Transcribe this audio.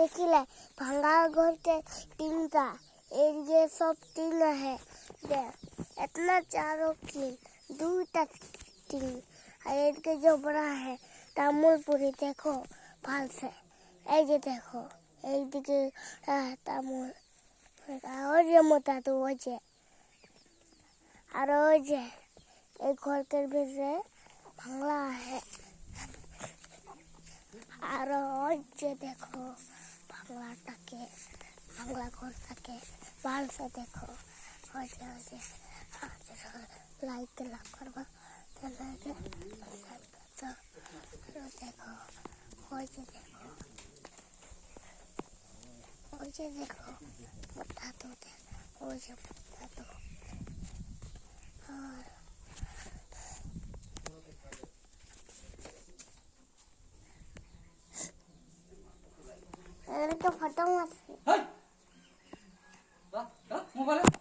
निकले भांगा घर के टीनता ये सब टीन है इतना चारों टीन दूटा टीन और के जो बड़ा है तामुलपुरी देखो भाल से ये देखो एक दिखे तामुल और ये मोटा तो वो जे और जे एक घर के भीतर भांगला है और जे देखो भांगला टके भांगला घर टके बाल से देखो और जे लाइट लग करवा तो लगे तो देखो और जे देखो मोटा तो देखो और जे मोटा तो और तो फटा मत मोबाइल